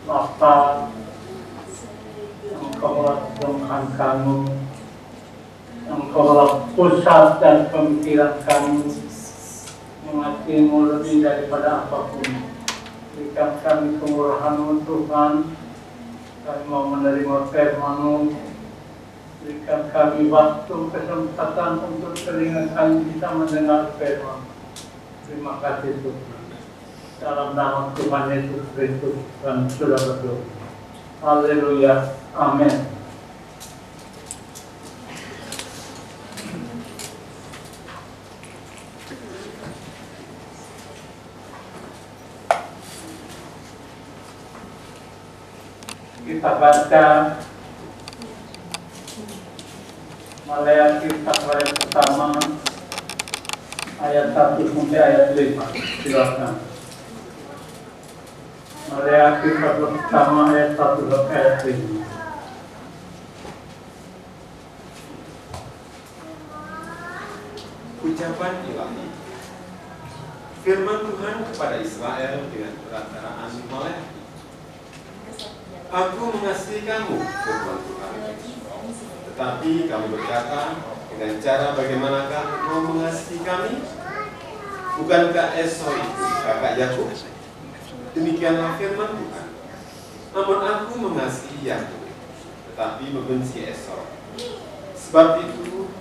Bapa, Engkaulah Tuhan kami, Engkaulah pusat dan pemikiran kami, mengasihimu lebih daripada apapun. Berikan kami kemurahan-Mu Tuhan, kami mau menerima firman-Mu. Berikan kami waktu kesempatan untuk telinga kami bisa mendengar firman. Terima kasih Tuhan. Dalam nama Tuhan Yesus Kristus dan sudah berdoa. Haleluya. Amin. Kita baca Maleakhi pasal yang pertama ayat 1 sampai ayat 5. Silakan. Maleakhi pasal pertama ayat 1 sampai ayat 5. Ucapan ilahi. Firman Tuhan kepada Israel dengan perantaraan Maleakhi. Aku mengasihi kamu, firman Tuhan. Tetapi kamu berkata, dengan cara bagaimanakah engkau mengasihi kami? Bukankah Esau itu kakak Yakub? Demikianlah firman Tuhan. Namun aku mengasihi Yakub, tetapi membenci Esau. Sebab itu,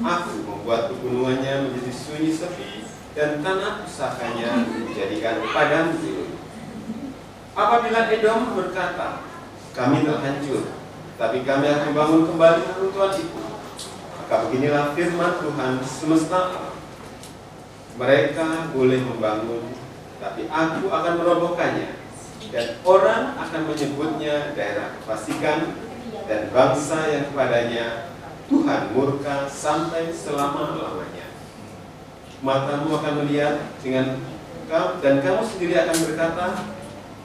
aku membuat pegunungannya menjadi sunyi sepi dan tanah pusakanya dijadikan padang gurun. Apabila Edom berkata, kami terhancur, tapi kami akan bangun kembali reruntuhan itu, maka beginilah firman Tuhan semesta alam. Mereka boleh membangun, tapi aku akan merobohkannya, dan orang akan menyebutnya daerah kefasikan, dan bangsa yang kepadanya Tuhan murka sampai selama-lamanya. Matamu akan melihat dan kamu sendiri akan berkata,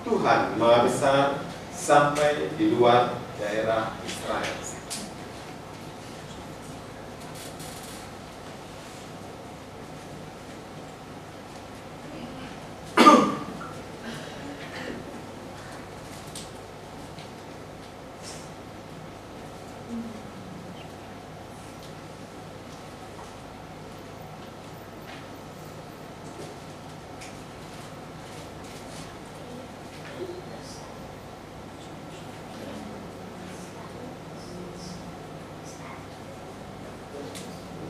Tuhan Maha Besar sampai di luar daerah Israel.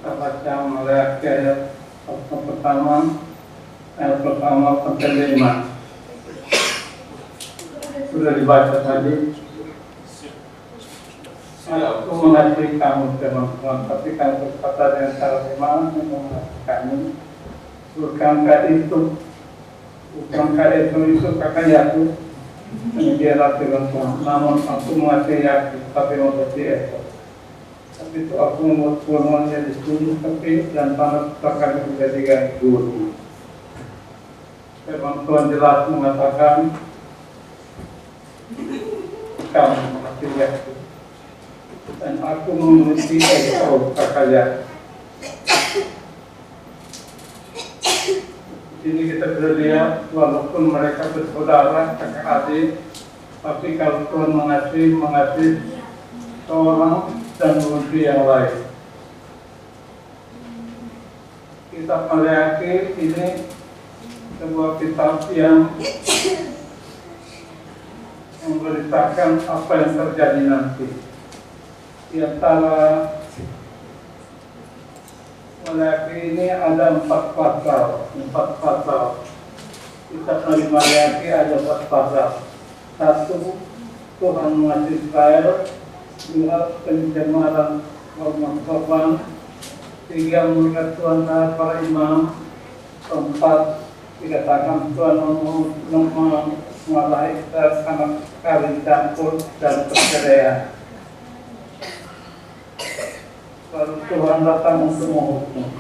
Kita baca Maleakhi ayat pertama sampai 5. Sudah dibaca tadi. Aku mengasihi kamu teman-teman, tapi kamu berkata dengan cara bagaimana mengasihi kami? Bukankah itu kakak Yakub? Demikianlah firman Tuhan. Namun aku mengasihi Yakub, tapi membenci Esau. Tapi itu aku membuat pegunungannya di sunyi sepi dan tanah pusakanya menjadi gurun. Firman Tuhan jelas mengatakan, kamu mengasihi Yakub, dan aku membenci Esau kakak Yakub. Ini kita bisa lihat, walaupun mereka bersaudara, kakak adik, tapi kalau Tuhan mengasihi seorang dan membenci yang lain. Kitab Maleakhi ini sebuah kitab yang memberitakan apa yang terjadi nanti. Di antara Maleakhi ini ada 4 pasal. Kitab Nabi Maleakhi ada 4 pasal. 1, Tuhan mengasihi Israel. 2, pencemaran korban. 3, melihat Tuhan para imam. 4, dikatakan Tuhan memarahi karena kawin campur dan perceraian. Lalu Tuhan datang untuk menghukum.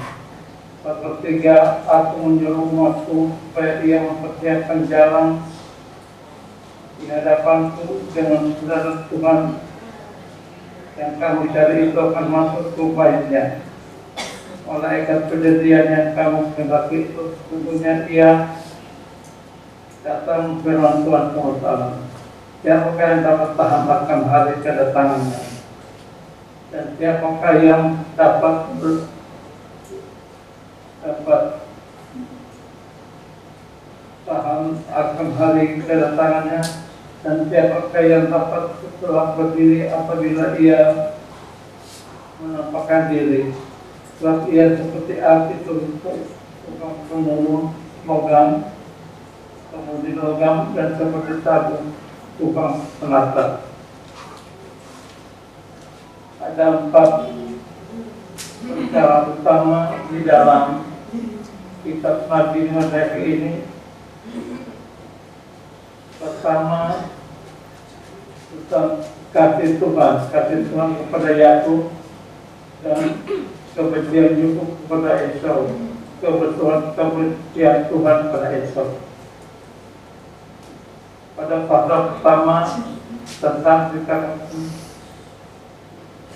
Pasal 3, aku menyuruh umatku supaya ia mempersiapkan jalan di hadapanku dengan saudara Tuhan yang kamu cari itu akan masuk ke baitnya. Malaikat kejadian yang kamu kendaki itu tentunya ia datang firman Tuhan SWT. Siapakah yang dapat tahan akan hari kedatangannya? Dan siapakah yang dapat tahan akan hari kedatangannya? Dan siapakah yang dapat tetap berdiri apabila ia menampakkan diri? Sebab ia seperti api tukang penurun logam, kemudian logam, dan seperti tabung tukang penata. Ada 4 perkara utama di dalam kitab Nabi Mardaki ini. Pertama, tentang kasih Tuhan kepada Yakub, dan kebencian Yakub kepada Esau, kebencian Tuhan kepada Esau. Pada pasal pertama tentang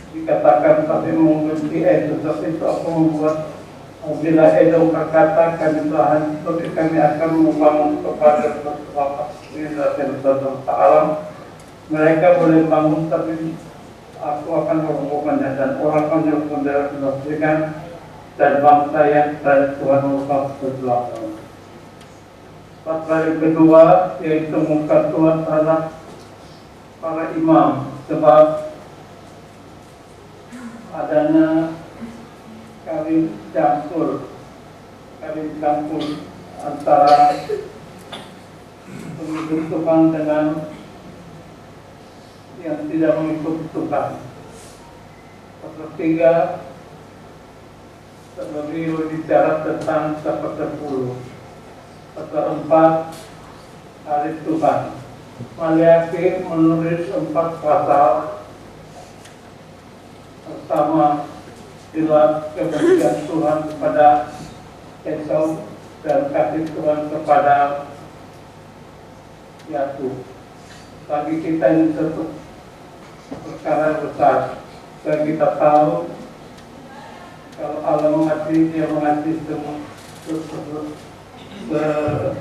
dikatakan tapi membenci Edom, tapi itu aku membuat bila Edom berkata kami telah hancur, kami akan membangun kepada Bapak dan alam. Mereka boleh bangun tapi aku akan merobohkannya, dan orang akan menafsirkan dan bangsa yang dari Tuhan merubah berlaku. Pasal yang kedua yaitu muka Tuhan terhadap para imam, sebab adanya kawin campur antara pengikut Tuhan dengan yang tidak mengikut Tuhan. Pasal 3 terlebih berbicara tentang sepertepuluh. Pasal 4 hari Tuhan. Maliaki menulis 4 pasal. Pertama, jelas kebencian Tuhan kepada Esau dan kasih Tuhan kepada Yakub. Bagi kita ini satu perkara besar. Dan kita tahu kalau Allah mengasihi, Dia mengasihi semua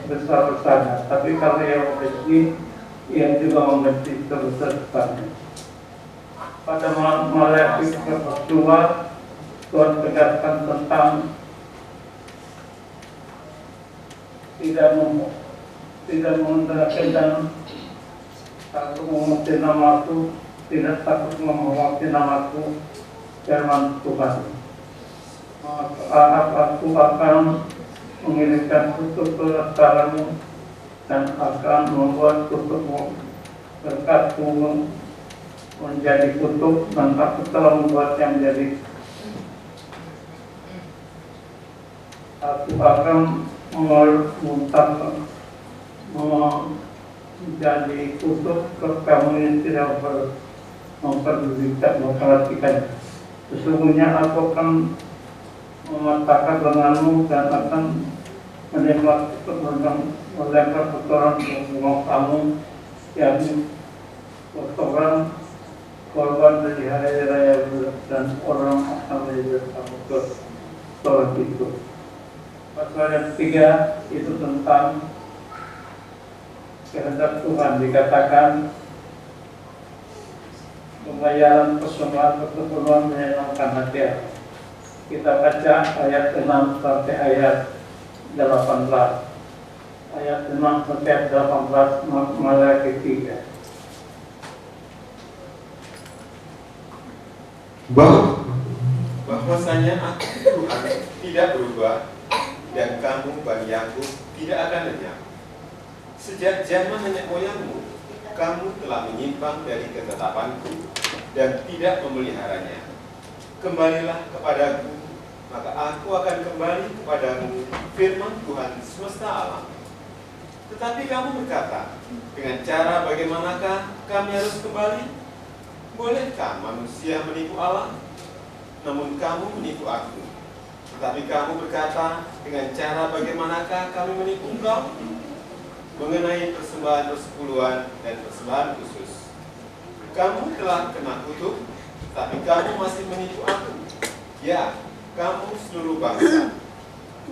sebesar-besarnya. Tapi kalau Ia membenci, Ia juga membenci sebesar-besarnya. Pada Maliaki 2, Tuhan tegaskan tentang tidak menghendaki dan takut memuji namaku, tidak takut memuji namaku, firman Tuhan. Aku akan mengirimkan kutuk ke negaramu dan akan membuat kutukmu berkatmu menjadi kutuk, dan aku telah membuat yang jadi. Aku akan menjadi kutuk ke kamu yang tidak memperhatikan. Sesungguhnya aku akan mematahkan lenganmu dan akan melempar kotoran membuang kamu, yakni kotoran korban dari hari raya, dan orang akan melihat kamu ke sholat itu. Pasal yang 3 itu tentang kehendak Tuhan, dikatakan pembayaran persembahan menyenangkan hati. Kita baca ayat 6 sampai ayat 18. Ayat 6 sampai 18 Maliaki 3. Bahwasanya aku Tuhan tidak berubah, dan kamu Bani Yakub tidak akan lenyap. Sejak zaman nenek moyangmu, kamu telah menyimpang dari ketetapanku dan tidak memeliharanya. Kembalilah kepadaku, maka aku akan kembali kepadamu, firman Tuhan semesta alam. Tetapi kamu berkata, dengan cara bagaimanakah kami harus kembali? Bolehkah manusia menipu Allah? Namun kamu menipu aku. Tetapi kamu berkata, dengan cara bagaimanakah kami menipu engkau? Mengenai persembahan persepuluhan dan persembahan khusus. Kamu telah kena kutuk, tapi kamu masih menipu aku. Ya, kamu seluruh bangsa.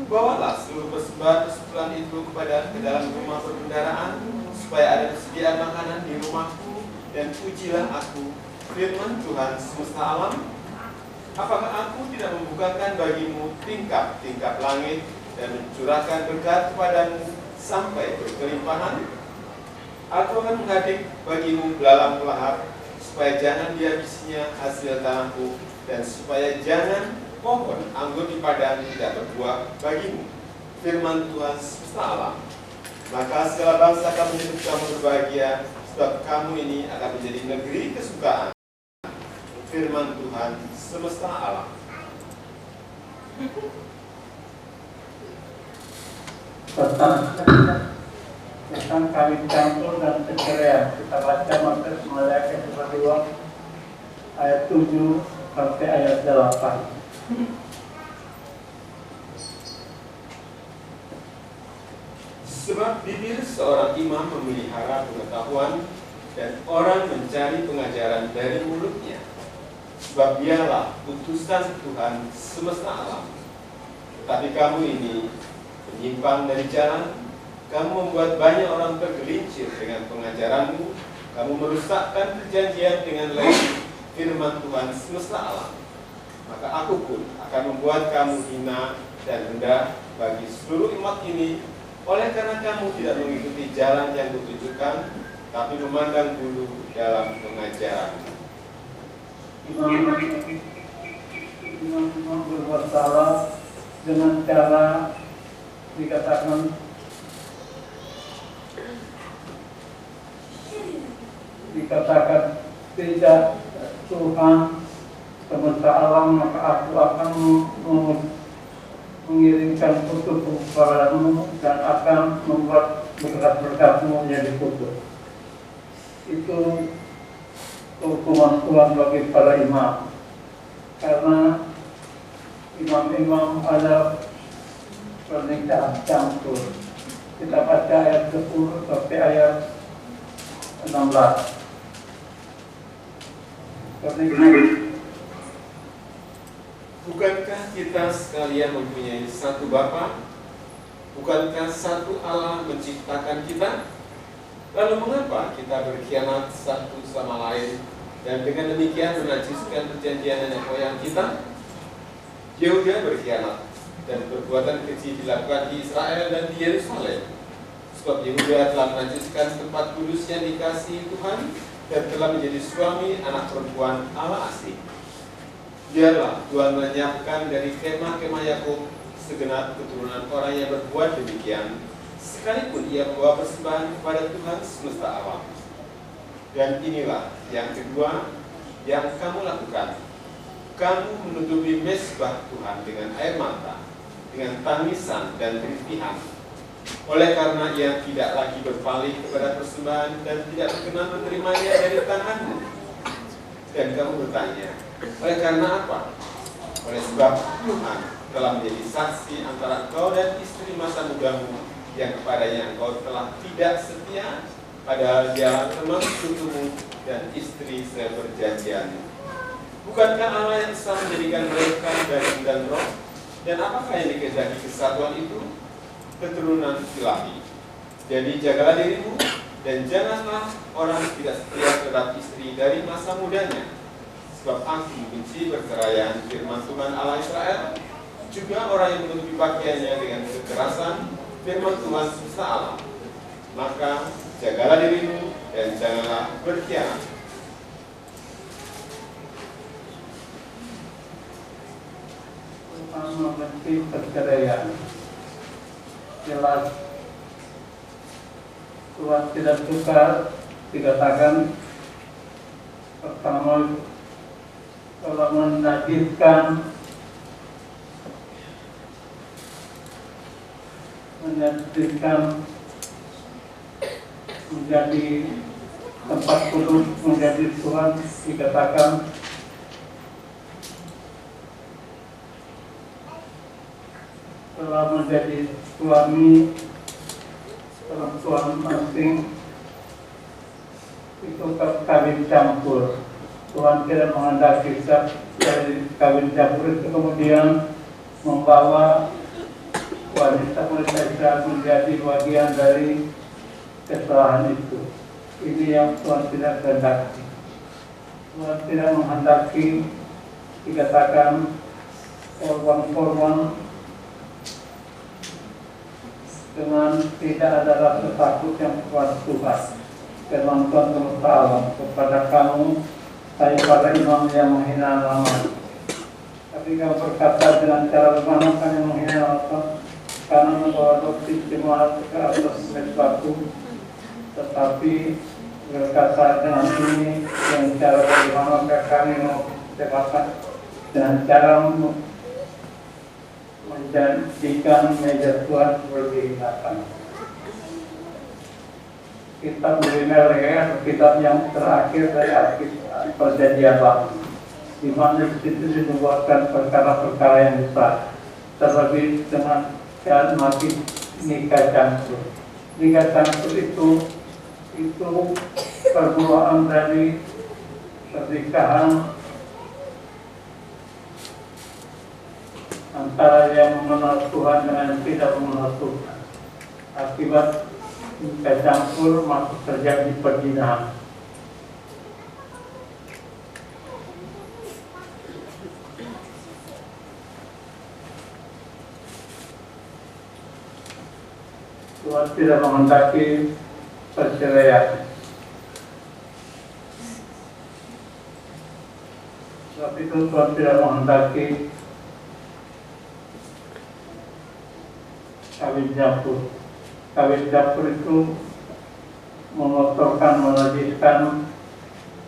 Bawalah seluruh persembahan persepuluhan itu ke dalam rumah perbendaharaan, supaya ada persediaan makanan di rumahku, dan ujilah aku, firman Tuhan semesta alam. Apakah aku tidak membukakan bagimu tingkap-tingkap langit dan mencurahkan berkat kepadamu sampai berkelimpahan? Aku akan menghadik bagimu belalang pelahap, supaya jangan dihabisinya hasil tanahku, dan supaya jangan pohon anggur di padang tidak berbuah bagimu, firman Tuhan semesta alam. Maka segala bangsa akan menyebut kamu berbahagia, sebab kamu ini akan menjadi negeri kesukaan, firman Tuhan semesta alam. Tentang kawin campur dan perceraian, kita baca Matius yang kedua ayat 7 sampai ayat 8. Sebab bibir seorang imam memelihara pengetahuan, dan orang mencari pengajaran dari mulutnya. Sebab dialah utusan Tuhan semesta alam. Tetapi kamu ini menyimpang dari jalan. Kamu membuat banyak orang tergelincir dengan pengajaranmu. Kamu merusakkan perjanjian dengan lain, firman Tuhan semesta alam. Maka aku pun akan membuat kamu hina dan rendah bagi seluruh umat ini, oleh karena kamu tidak mengikuti jalan yang kutunjukkan, tapi memandang bulu dalam pengajaran. Imam berbuat salah dengan cara dikatakan tidak Tuhan semesta alam, maka aku akan mengirimkan kutuk kepadamu dan akan membuat berkat-berkatmu menjadi kutuk. Itu hukuman Tuhan bagi para imam, karena imam-imam ada pernikahan campur. Kita baca ayat 10 sampai ayat 16. Bukankah kita sekalian mempunyai satu Bapa? Bukankah satu Allah menciptakan kita? Lalu mengapa kita berkhianat satu sama lain, dan dengan demikian menajiskan perjanjian nenek moyang kita? Yehuda berkhianat, dan perbuatan keji dilakukan di Israel dan di Yerusalem. Sebab Yehuda telah menajiskan tempat kudus yang dikasihi Tuhan, dan telah menjadi suami anak perempuan Allah asing. Biarlah Tuhan menyiapkan dari kemah-kemah Yakub segenap keturunan orang yang berbuat demikian, sekalipun ia membawa persembahan kepada Tuhan semesta alam. Dan inilah yang kedua yang kamu lakukan. Kamu menutupi mezbah Tuhan dengan air mata, dengan tangisan dan rintihan. Oleh karena ia tidak lagi berpaling kepada persembahan dan tidak berkenan menerimanya dari tanganmu. Dan kamu bertanya, oleh karena apa? Oleh sebab Tuhan telah menjadi saksi antara engkau dan istri masa mudamu, yang kepadanya engkau telah tidak setia, padahal dia teman sekutumu dan istri seperjanjianmu. Bukankah Allah yang sah menjadikan mereka daging dan roh? Dan apakah yang dikehendaki kesatuan itu? Keturunan ilahi. Jadi jagalah dirimu, dan janganlah orang tidak setia terhadap istri dari masa mudanya. Sebab aku membenci perceraian, firman Tuhan Allah Israel. Juga orang yang menutupi pakaiannya dengan kekerasan, firman Tuhan semesta alam. Maka jagalah dirimu, dan janganlah berkhianat. Tuhan membenci perceraian. Jelas Tuhan tidak suka dikatakan pertama kalau menajiskan menjadi tempat kudus, menjadi Tuhan, dikatakan telah menjadi suami perempuan asing itu kawin campur. Tuhan tidak menghendaki dari kawin campur itu kemudian membawa wanita Israel menjadi bagian dari kesalahan itu. Ini yang Tuhan tidak kehendaki. Tuhan tidak menghendaki dikatakan korban-korban dengan tidak ada rasa takut yang kepada Tuhan. Firman Tuhan berkata kepada kamu, saya pada imam yang menghina nama. Tapi kamu berkata dengan cara bagaimana kamu menghina nama, karena membawa doktrin jemaat ke atas mesbahku, tetapi berkata dengan ini yang cara bagaimana kami mau dengan cara menjadikan meja Tuhan seperti binatang. Kitab Nehemia, kitab yang terakhir dari Alkitab Perjanjian Baru, di mana di situ dinubuatkan perkara-perkara yang besar, terlebih dengan dan mati nikah campur. Nikah campur itu perbuatan dari pernikahan antara yang mengenal Tuhan dengan yang tidak mengenal Tuhan. Akibat nikah campur masuk terjadi perzinahan. Tuhan tidak menghendaki perceraian. Sebab itu Tuhan tidak menghendaki kawin campur. Kawin campur itu mengotorkan, menajiskan,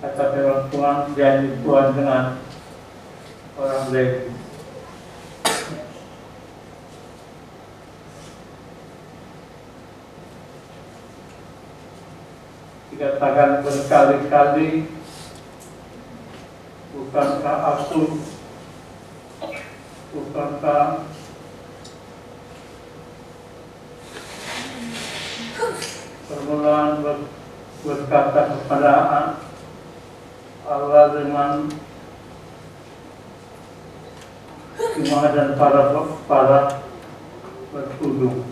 kata firman Tuhan, janji Tuhan dengan orang lain. Dikatakan berkali-kali, bukankah aku, bukankah permulaan berkata kepada Allah dengan Imam dan para bertudung,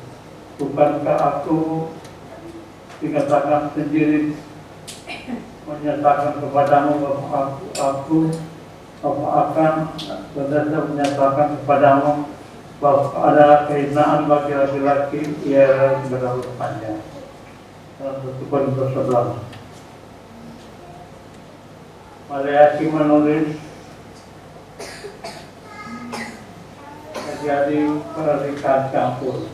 bukankah aku dikatakan sendiri menyatakan kepadamu bahwa aku akan benar-benar menyatakan kepadamu bahwa ada kehinaan bagi laki-laki ialah berlalu panjang. Dalam 1 Korintus 11. Maleakhi menulis terjadi pernikahan campur.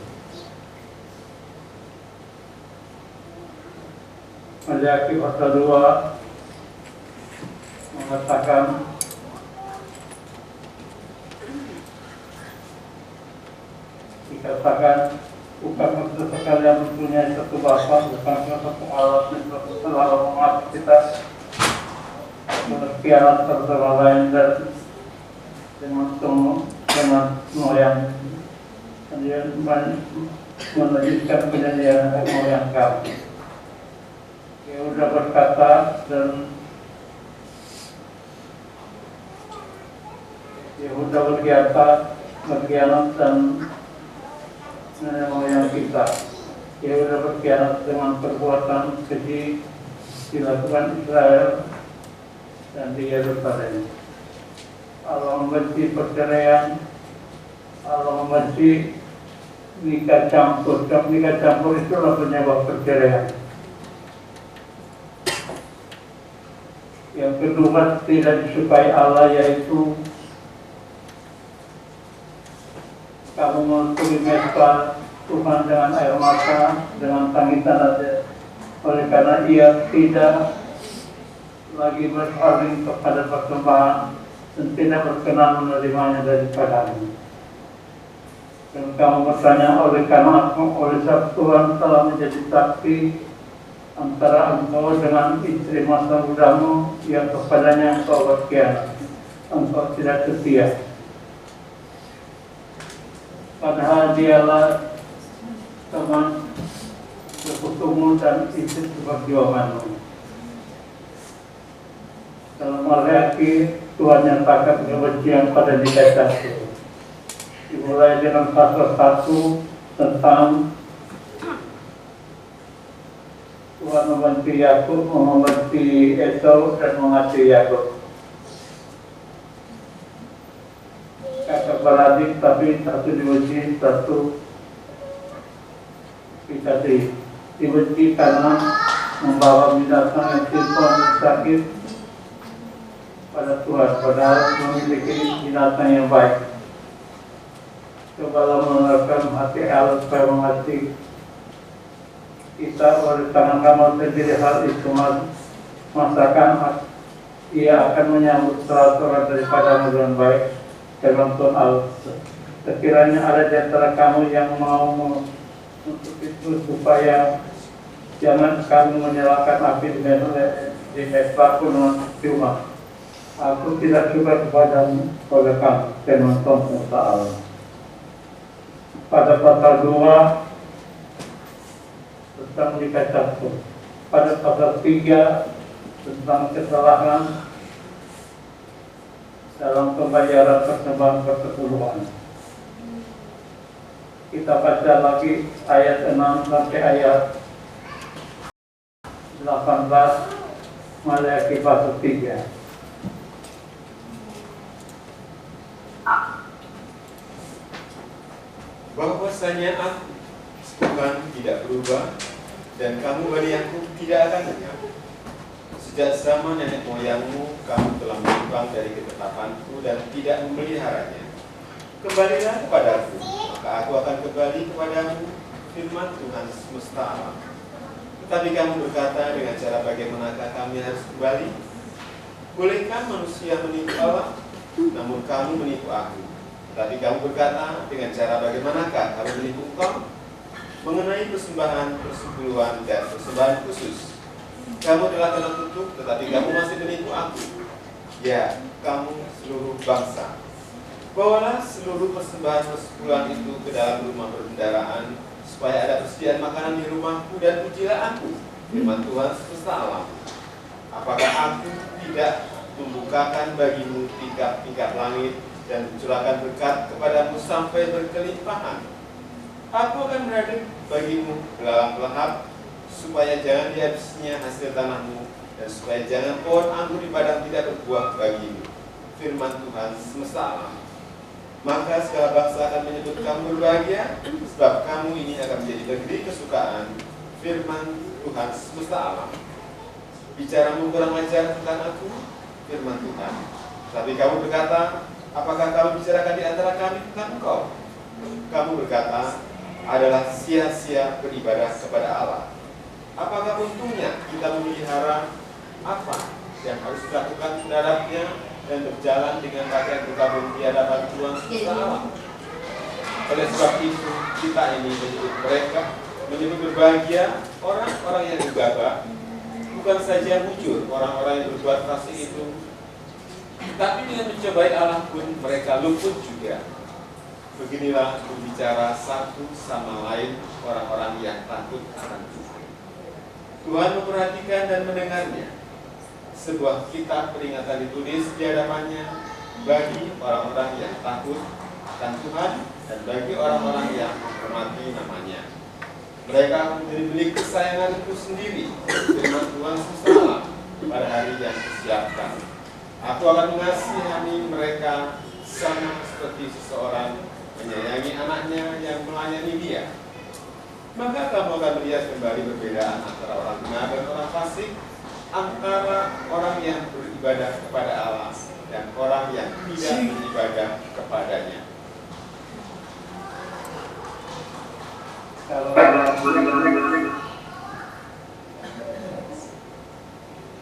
Maleakhi pasal 2 mengatakan bukan untuk sekalian mempunyai satu bapa, bukan satu Allah, satu selalu mengatur kita berkhianat serta lain dan dengan moyang dia menunjukkan penyanyian moyang kami. Yehuda berkata dan Yehuda berkhianat dan nenek moyang kita. Yehuda berkhianat dengan perbuatan keji dilakukan Israel dan di Yerusalem. Allah membenci perceraian, Allah membenci nikah campur. Nikah campur itulah penyebab perceraian. Yang kedua tidak disukai Allah, yaitu kamu menutupi mezbah Tuhan dengan air mata, dengan tangisan aja, oleh karena ia tidak lagi berpaling kepada persembahan dan tidak berkenan menerimanya daripadamu. Dan kamu bertanya, oleh karena oleh sebab Tuhan telah menjadi saksi antara engkau dengan istri masa mudamu yang kepadanya engkau berkhianat, engkau tidak setia. Padahal dialah teman sekutumu dan istri seperjuanganmu. Dalam Maleakhi, Tuhan nyatakan kebencian pada nikah campur. Dimulai dengan pasal 1 tentang Tuhan membantu Yakub, membantu Esau dan mengasihi Yakub. Kakak beradik tapi satu dibenci, satu dikasih. Dibenci karena membawa binatang yang simpan sakit pada Tuhan, padahal memiliki binatang yang baik. Cobalah mengeluarkan hati Allah supaya mengasihi kita oleh tangan kamu sendiri. Hal itu masakan ia akan menyambut salah seorang daripada dengan baik. Firman Tuhan Allah. Sekiranya ada di antara kamu yang mau untuk itu supaya jangan kamu menyalakan api di mesbahku dengan cuma. Aku tidak suka kepadamu oleh kamu. Firman Tuhan Allah. Pada pasal 2 tentang nikah campur. Pada pasal 3 tentang kesalahan dalam pembayaran persembahan persepuluhan. Kita baca lagi ayat 6 sampai ayat 18 Maleakhi pasal 3. Bahwasanya aku Tuhan tidak berubah dan kamu Bani Yakub tidak akan lenyap. Sejak zaman nenek moyangmu kamu telah menyimpang dari ketetapanku dan tidak memeliharanya. Kembalilah kepadaku, maka aku akan kembali kepadamu, firman Tuhan semesta alam. Tetapi kamu berkata, dengan cara bagaimanakah kami harus kembali? Bolehkah manusia menipu Allah? Namun kamu menipu aku. Tetapi kamu berkata, dengan cara bagaimanakah kamu menipu engkau? Mengenai persembahan persepuluhan dan persembahan khusus, kamu telah kena tutup, tetapi kamu masih menipu aku. Ya, kamu seluruh bangsa. Bawalah seluruh persembahan persepuluhan itu ke dalam rumah perbendaharaan, supaya ada persediaan makanan di rumahku, dan pujilah aku, firman Tuhan semesta alam. Apakah aku tidak membukakan bagimu tingkap-tingkap langit dan mencurahkan berkat kepadamu sampai berkelimpahan? Aku akan beradik bagimu belalang pelahap, supaya jangan dihabisnya hasil tanahmu, dan supaya jangan pohon anggur di padang tidak berbuah bagimu, firman Tuhan semesta alam. Maka segala bangsa akan menyebut kamu berbahagia, sebab kamu ini akan menjadi negeri kesukaan, firman Tuhan semesta alam. Bicaramu kurang ajar tentang aku, firman Tuhan. Tapi kamu berkata, apakah kamu bicarakan di antara kami tentang engkau? Kamu berkata, adalah sia-sia beribadah kepada Allah. Apakah untungnya kita memelihara apa yang harus dilakukan terhadapnya dan berjalan dengan pakaian berkabung di hadapan Tuhan semesta alam? Oleh sebab itu kita ini menyebut berbahagia orang-orang yang gegabah, bukan saja mujur orang-orang yang berbuat fasik itu, tapi dengan mencobai Allah pun mereka luput juga. Beginilah berbicara satu sama lain orang-orang yang takut akan Tuhan. Tuhan memperhatikan dan mendengarnya. Sebuah kitab peringatan ditulis di hadapannya bagi orang-orang yang takut akan Tuhan dan bagi orang-orang yang menghormati namanya. Mereka akan menjadi milik kesayanganku sendiri, firman Tuhan semesta alam, pada hari yang disiapkan. Aku akan mengasihani mereka sama seperti seseorang menyayangi anaknya yang melayani dia. Maka kamu akan melihat kembali perbedaan antara orang benar dan orang fasik, antara orang yang beribadah kepada Allah dan orang yang tidak beribadah kepadanya. Kalau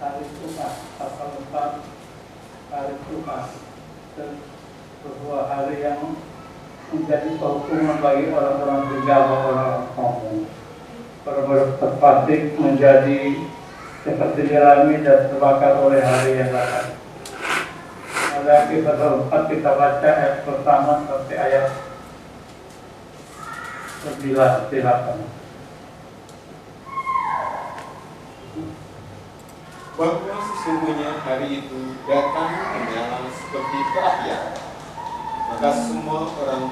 hari Tuhan, pasal 4, hari Tuhan, sebuah hari yang menjadi kehukuman bagi orang-orang gegabah, orang-orang sombong. Orang-orang terpasik menjadi seperti jerami dan terbakar oleh hari yang datang. Maleakhi pasal 4 kita baca ayat pertama sampai ayat 9 silakan. Bahwa sesungguhnya hari itu datang menyala seperti perapian, maka semua orang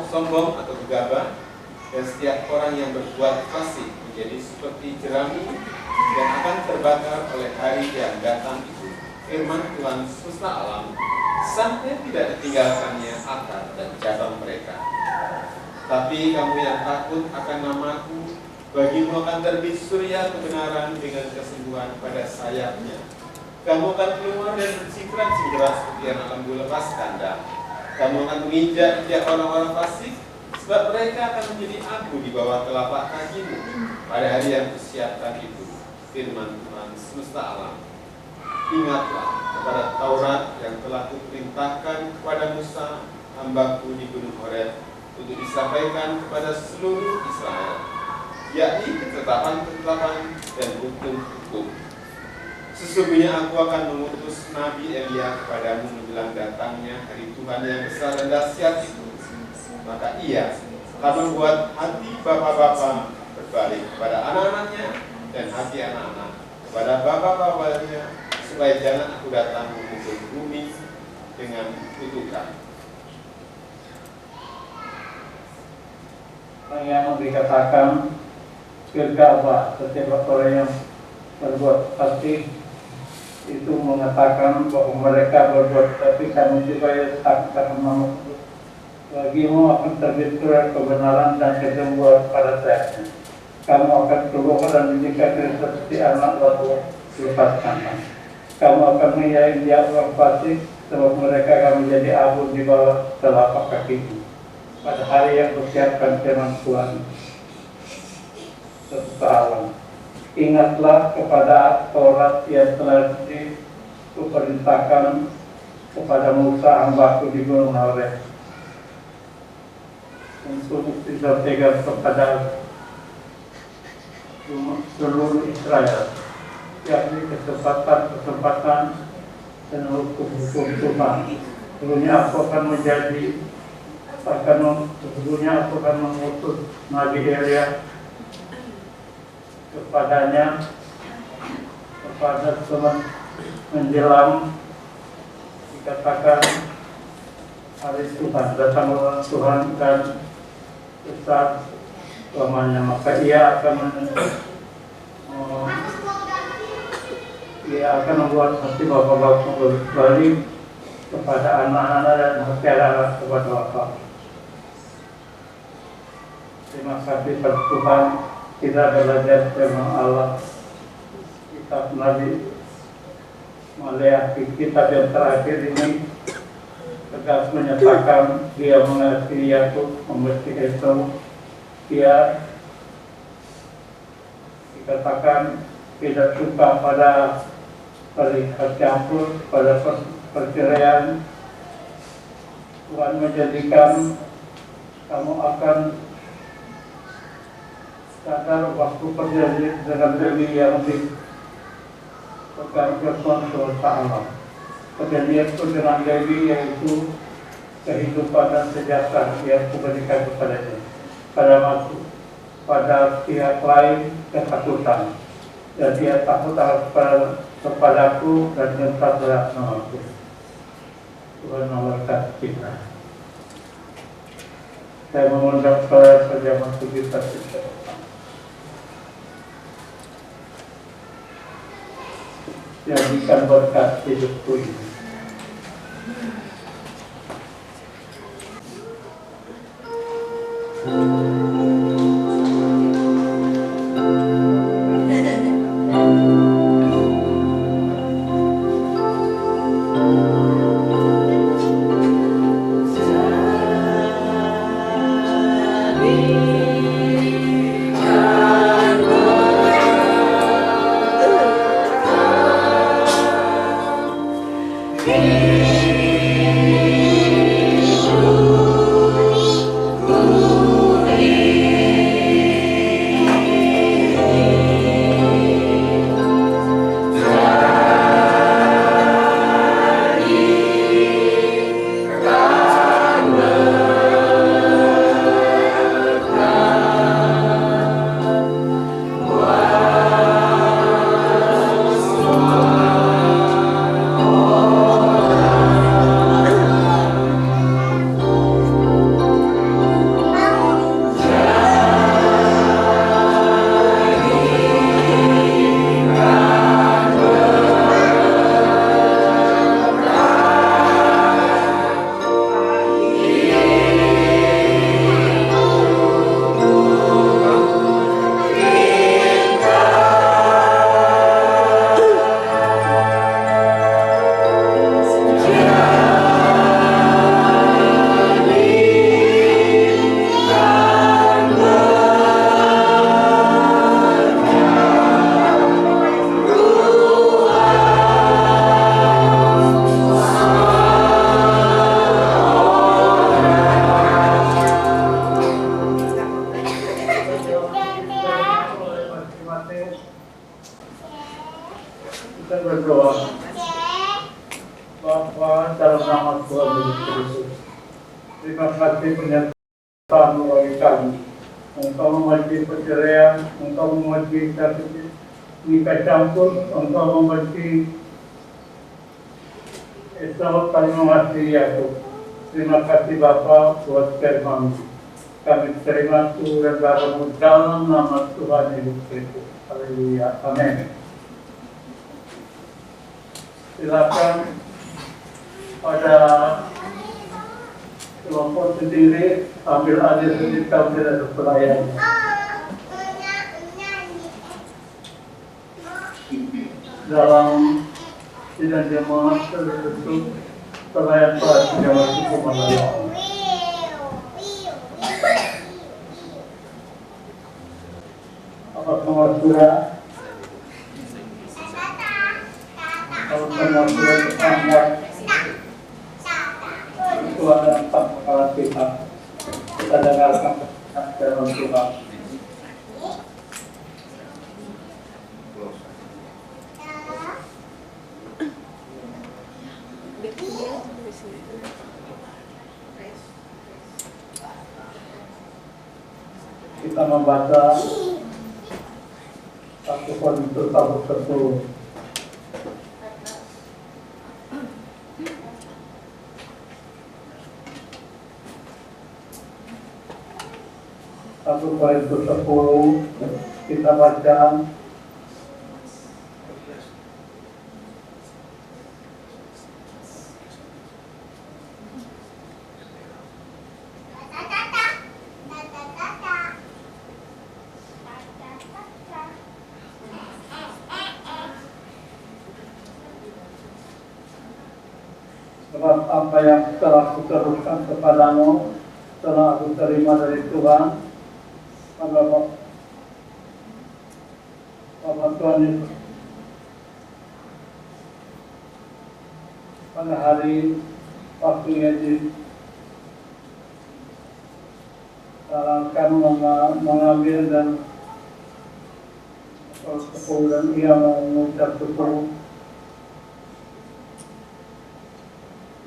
sombong atau gegabah dan setiap orang yang berbuat fasik menjadi seperti jerami yang akan terbakar oleh hari yang datang itu. Firman Tuhan semesta alam, sampai tidak ditinggalkannya akar dan cabang mereka. Tapi kamu yang takut akan namaku, bagimu akan terbit surya kebenaran dengan kesembuhan pada sayapnya. Kamu akan keluar dan bersikeras-sikeras seperti anak lembu lepas kandang. Kamu akan menginjak-injak orang-orang fasik, sebab mereka akan menjadi abu di bawah telapak kakimu pada hari yang kusiapkan itu. Firman Tuhan semesta alam. Ingatlah kepada Taurat yang telah kuperintahkan kepada Musa, hambaku di Gunung Horeb, untuk disampaikan kepada seluruh Israel, yakni ketetapan-ketetapan dan hukum-hukum. Sesungguhnya aku akan mengutus Nabi Elia kepadamu menjelang datangnya hari Tuhan yang besar dan dahsyat itu. Maka ia akan membuat hati bapa-bapa berbalik kepada anak-anaknya dan hati anak-anak kepada bapa-bapanya, supaya jangan aku datang memukul bumi dengan kutukan. Yang dikatakan gegabah, setiap orang yang berbuat fasik itu mengatakan bahwa mereka berbuat, tapi kamu juga ya takkan mengutuk. Bagimu akan terbit surya kebenaran dan kesembuhan pada sayapnya. Kamu akan keluar dan menjadi seperti anak lembu lepas kandang. Kamu akan menginjak orang fasik, sebab mereka akan menjadi abu di bawah telapak kakimu. Pada hari yang bersiapkan firman Tuhan semesta alam. Ingatlah kepada Taurat yang telah diperintahkan kepada Musa hambaku di Gunung Horeb, untuk disampaikan kepada seluruh Israel, yakni kesempatan dan hukum-hukum Tuhan. Sebelumnya aku akan mengutus Nabi Elia kepada teman menjelang dikatakan hari Tuhan, datang Tuhan dan besar lamanya, maka ia akan membuat hati bapak-bapak berbalik kepada anak-anak dan hati anak-anak kepada bapak. Terima kasih pada Tuhan, kita belajar firman Allah, kitab Nabi Maleakhi, kitab yang terakhir ini tegas menyatakan dia mengasihi Yakub, membenci Esau. Dia dikatakan tidak suka pada perlihat campur, pada perceraian. Tuhan menjadikan kamu akan sadar waktu perjanjian dengan Lewi yang dipegang Tuhan semesta alam. Perjanjian itu dengan Lewi yaitu kehidupan dan sejahtera yang kuberikan kepadanya. Pada pihak lain ketakutan, dan dia takut kepadaku dan nyata berat namaku. Tuhan memberkati kita. Saya mengundang saudara saja masuk kita. Jadikan berkat hidupku ini. Kita berdoa. Bapa dalam nama Tuhan Yesus Kristus. Terima kasih penyertaan bagi kami. Engkau membenci perceraian, Engkau membenci nikah campur, Engkau membenci Islam kami mengasihi aku. Terima kasih Bapa buat firman. Kami terima Tuhan dalam nama Tuhan Yesus Kristus. Haleluya. Amin. Silakan pada kelompok sendiri ambil alih sendiri kami dari pelayan. Dalam sidang jemaat tertutup pelayan pada jemaat suku Malaya. Apa pengatura? Kalau pengatura dianggap itu ada 4 perkara kita dengarkan dalam Tuhan. Kita membaca 1 Korintus 10. Satu Korintus 10 kita baca sebab apa yang telah kuteruskan kepadamu telah aku terima dari Tuhan. Bapak Tuhan Yesus pada hari waktunya di kami mengambil dan kemudian ia mengucap syukur.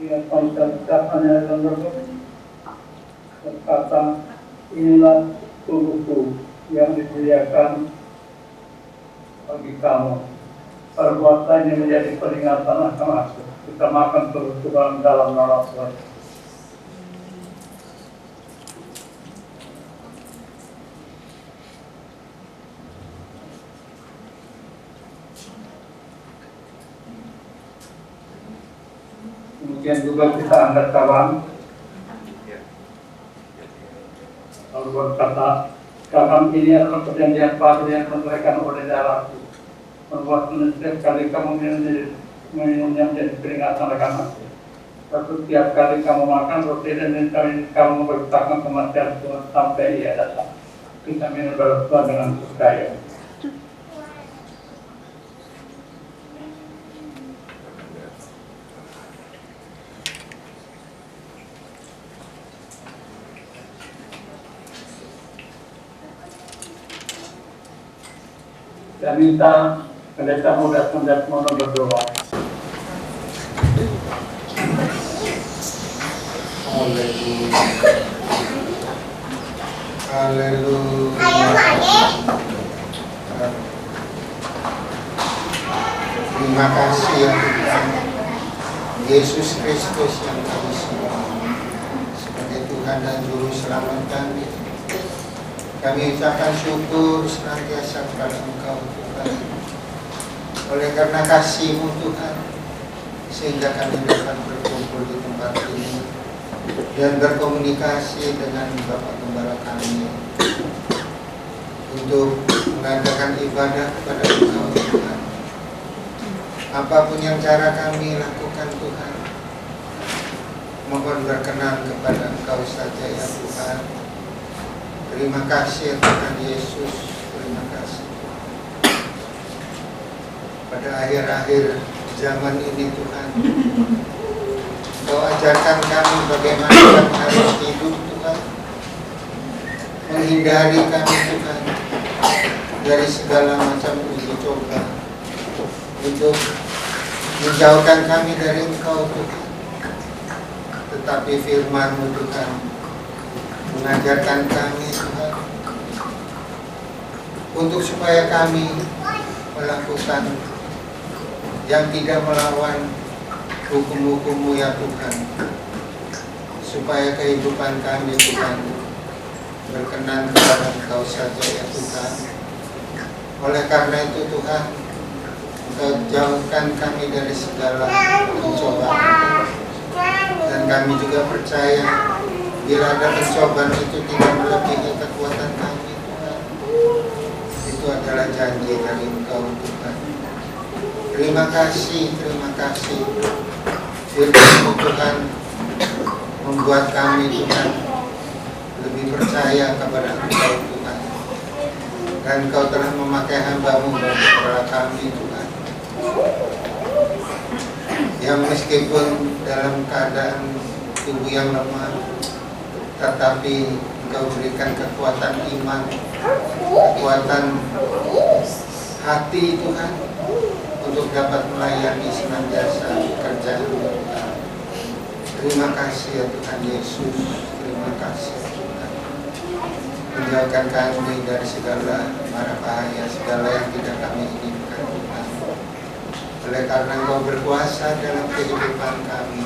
Ia mengucapkannya dan berkata, inilah tubuhku yang disediakan bagi kamu. Perbuatan ini menjadi peringatan akan aku. Kita makan terus Tuhan dalam nama Tuhan. Kemudian juga kita angkat kawan. Lalu berkata, kawan ini adalah perjanjian baru yang disampaikan oleh darahku. Membuat setiap kali kamu minumnya menjadi peringatan akan aku. Setiap kali kamu makan roti dan kamu memberitakan kematian Tuhan sampai ia datang. Kita minum bersama dengan percaya. Saya minta pendeta muda berdoa. Haleluya. Haleluya. Terima kasih ya Tuhan Yesus Kristus yang kami sembah sebagai Tuhan dan Juru Selamat kami. Kami ucapkan syukur senantiasa kepada Engkau Tuhan. Oleh karena kasih-Mu Tuhan, sehingga kami dapat berkumpul di tempat ini dan berkomunikasi dengan Bapak Gembala kami untuk mengadakan ibadah kepada Engkau Tuhan. Apapun yang cara kami lakukan Tuhan, mohon berkenan kepada Engkau saja ya Tuhan. Terima kasih Tuhan Yesus, terima kasih. Pada akhir-akhir zaman ini Tuhan, Engkau ajarkan kami bagaimana kami harus hidup Tuhan. Menghindari kami Tuhan dari segala macam uji coba untuk menjauhkan kami dari Engkau Tuhan. Tetapi firman-Mu Tuhan mengajarkan kami Tuhan untuk supaya kami melakukan yang tidak melawan hukum-hukum-Mu ya Tuhan, supaya kehidupan kami Tuhan berkenan kepada Engkau saja ya Tuhan. Oleh karena itu Tuhan, Engkau jauhkan kami dari segala pencobaan, dan kami juga percaya bila ada pencobaan itu tidak melebihi kekuatan kami Tuhan, itu adalah janji dari Engkau Tuhan. Terima kasih firman-Mu Tuhan membuat kami Tuhan lebih percaya kepada Engkau Tuhan, dan Engkau telah memakai hamba-Mu kepada kami Tuhan, yang meskipun dalam keadaan tubuh yang lemah, tetapi Engkau berikan kekuatan iman, kekuatan hati Tuhan, untuk dapat melayani senantiasa pekerjaan Tuhan. Terima kasih ya Tuhan Yesus, terima kasih Tuhan. Menjauhkan kami dari segala mara bahaya, segala yang tidak kami inginkan Tuhan. Oleh karena Engkau berkuasa dalam kehidupan kami,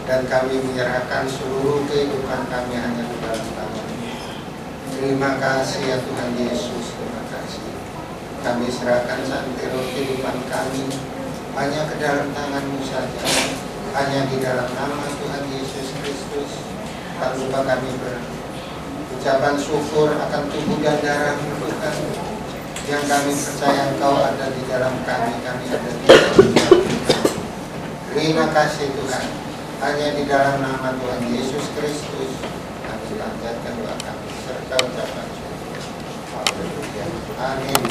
dan kami menyerahkan seluruh kehidupan kami hanya ke dalam tangan-Mu. Terima kasih ya Tuhan Yesus, terima kasih. Kami serahkan santero kehidupan kami hanya ke dalam tangan-Mu saja, hanya di dalam nama Tuhan Yesus Kristus. Tak lupa kami berucapan syukur akan tubuh dan darah-Mu Tuhan, yang kami percaya Engkau ada di dalam kami ada di dalam Tuhan. Terima kasih Tuhan, hanya di dalam nama Tuhan Yesus Kristus kami panjatkan doa kami serta ucapan syukur. Haleluya. Amin.